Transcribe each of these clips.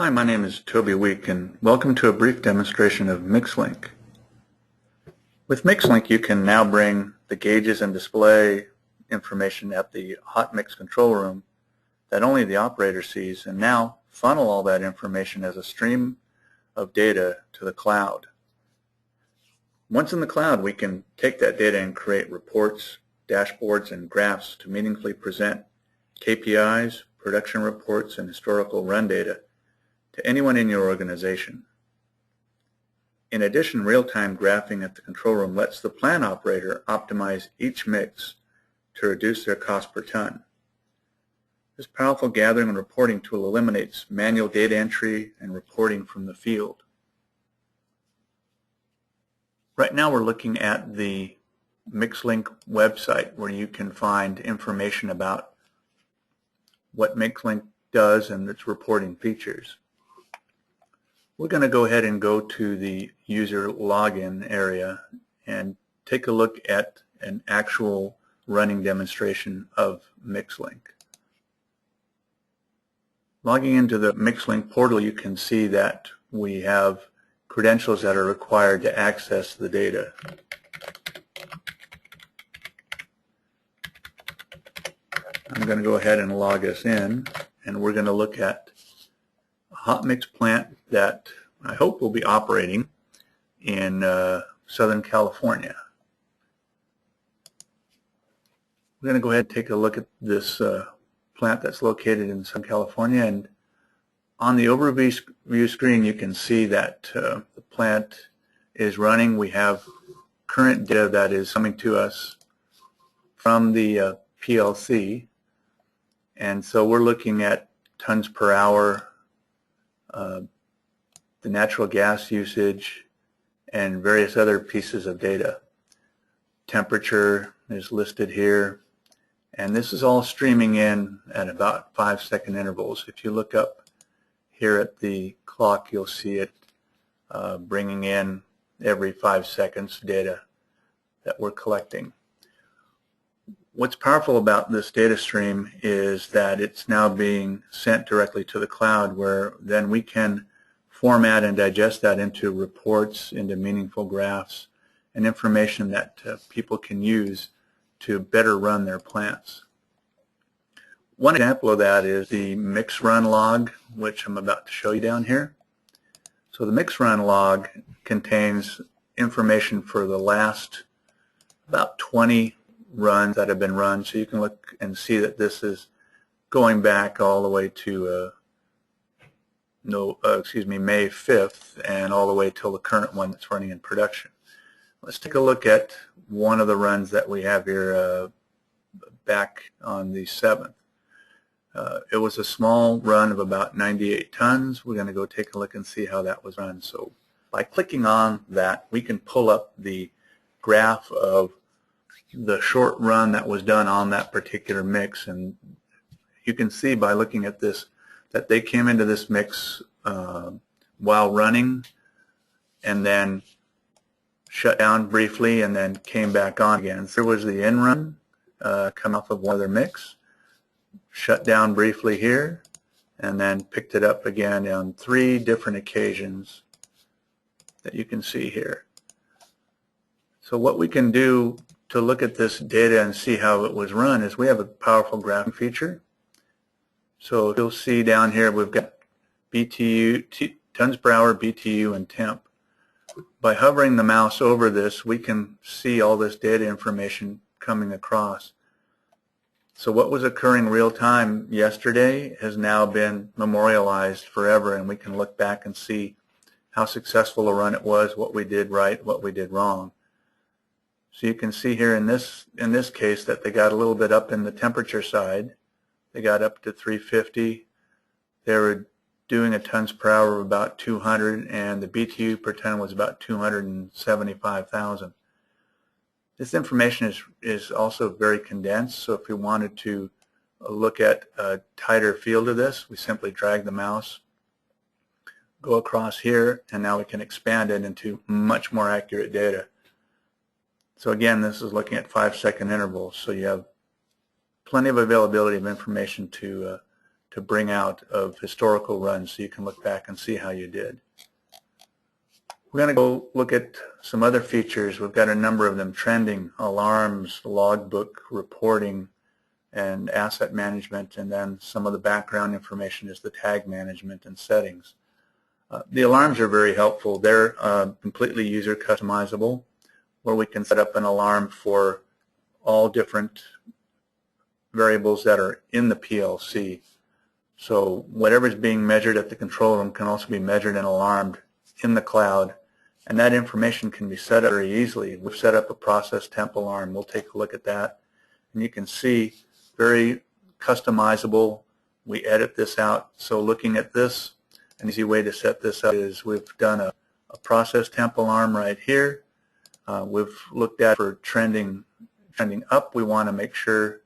Hi, my name is Toby Week, and welcome to a brief demonstration of MIXLink. With MIXLink, you can now bring the gauges and display information at the hot mix control room that only the operator sees, and now funnel all that information as a stream of data to the cloud. Once in the cloud, we can take that data and create reports, dashboards, and graphs to meaningfully present KPIs, production reports, and historical run data to anyone in your organization. In addition, real-time graphing at the control room lets the plant operator optimize each mix to reduce their cost per ton. This powerful gathering and reporting tool eliminates manual data entry and reporting from the field. Right now we're looking at the MIXLink website, where you can find information about what MIXLink does and its reporting features. We're going to go ahead and go to the user login area and take a look at an actual running demonstration of MIXLink. Logging into the MIXLink portal, you can see that we have credentials that are required to access the data. I'm going to go ahead and log us in, and we're going to look at a hot mix plant that I hope will be operating in Southern California. We're going to go ahead and take a look at this plant that's located in Southern California, and on the overview screen you can see that the plant is running. We have current data that is coming to us from the PLC, and so we're looking at tons per hour, the natural gas usage, and various other pieces of data. Temperature is listed here, and this is all streaming in at about 5-second intervals. If you look up here at the clock, you'll see it bringing in every 5 seconds data that we're collecting. What's powerful about this data stream is that it's now being sent directly to the cloud, where then we can format and digest that into reports, into meaningful graphs, and information that people can use to better run their plants. One example of that is the mix run log, which I'm about to show you down here. So the mix run log contains information for the last about 20 runs that have been run, so you can look and see that this is going back all the way to May 5th and all the way till the current one that's running in production. Let's take a look at one of the runs that we have here back on the 7th. It was a small run of about 98 tons. We're going to go take a look and see how that was run. So by clicking on that, we can pull up the graph of the short run that was done on that particular mix, and you can see by looking at this that they came into this mix while running and then shut down briefly and then came back on again. So there was the in run come off of one of their mix, shut down briefly here, and then picked it up again on 3 different occasions that you can see here. So what we can do to look at this data and see how it was run is we have a powerful graphing feature. So you'll see down here we've got BTU, tons per hour, BTU, and temp. By hovering the mouse over this, we can see all this data information coming across. So what was occurring real time yesterday has now been memorialized forever, and we can look back and see how successful a run it was, what we did right, what we did wrong. So you can see here in this case that they got a little bit up in the temperature side. They got up to 350. They were doing a tons per hour of about 200, and the BTU per ton was about 275,000. This information is also very condensed, so if we wanted to look at a tighter field of this, we simply drag the mouse, go across here, and now we can expand it into much more accurate data. So again, this is looking at 5-second intervals, so you have plenty of availability of information to to bring out of historical runs so you can look back and see how you did. We're going to go look at some other features. We've got a number of them: trending, alarms, logbook, reporting, and asset management, and then some of the background information is the tag management and settings. The alarms are very helpful. They're completely user customizable, where we can set up an alarm for all different variables that are in the PLC. So whatever is being measured at the control room can also be measured and alarmed in the cloud, and that information can be set up very easily. We've set up a process temp alarm. We'll take a look at that, and you can see very customizable. We edit this out. So looking at this, an easy way to set this up is we've done a process temp alarm right here. We've looked at for trending up. We want to make sure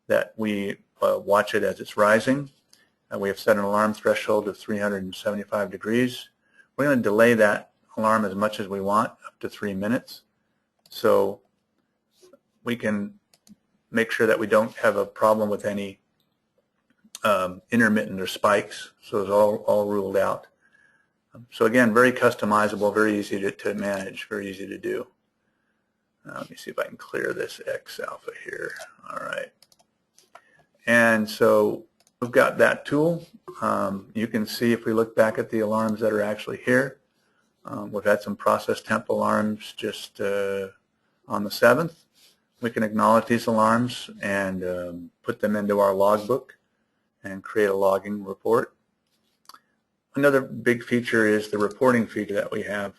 that we watch it as it's rising. We have set an alarm threshold of 375 degrees. We're going to delay that alarm as much as we want, up to 3 minutes. So we can make sure that we don't have a problem with any intermittent or spikes. So it's all ruled out. So again, very customizable, very easy to manage, very easy to do. Let me see if I can clear this X alpha here. All right. And so we've got that tool. You can see if we look back at the alarms that are actually here, we've had some process temp alarms just on the 7th. We can acknowledge these alarms and put them into our logbook and create a logging report. Another big feature is the reporting feature that we have,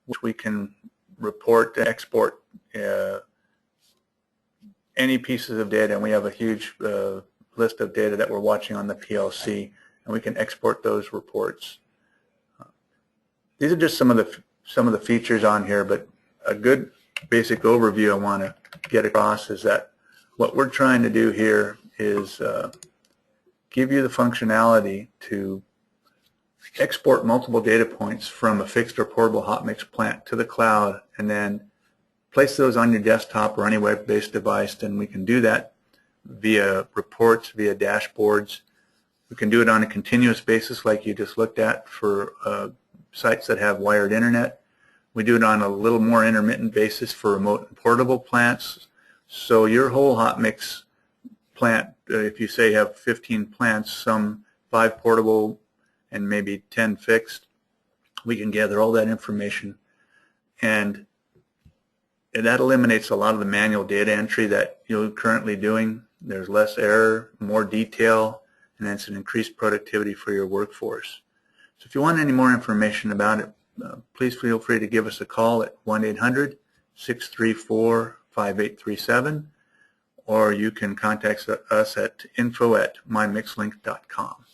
which we can report and export any pieces of data, and we have a huge list of data that we're watching on the PLC, and we can export those reports. These are just some of the features on here, but a good basic overview I want to get across is that what we're trying to do here is give you the functionality to export multiple data points from a fixed or portable hot mix plant to the cloud, and then place those on your desktop or any web-based device. And we can do that via reports, via dashboards. We can do it on a continuous basis like you just looked at for sites that have wired internet. We do it on a little more intermittent basis for remote and portable plants. So your whole hot mix plant, if you say have 15 plants, some 5 portable and maybe 10 fixed, we can gather all that information, and that eliminates a lot of the manual data entry that you're currently doing. There's less error, more detail, and it's an increased productivity for your workforce. So if you want any more information about it, please feel free to give us a call at 1-800-634-5837, or you can contact us at info@mymixlink.com.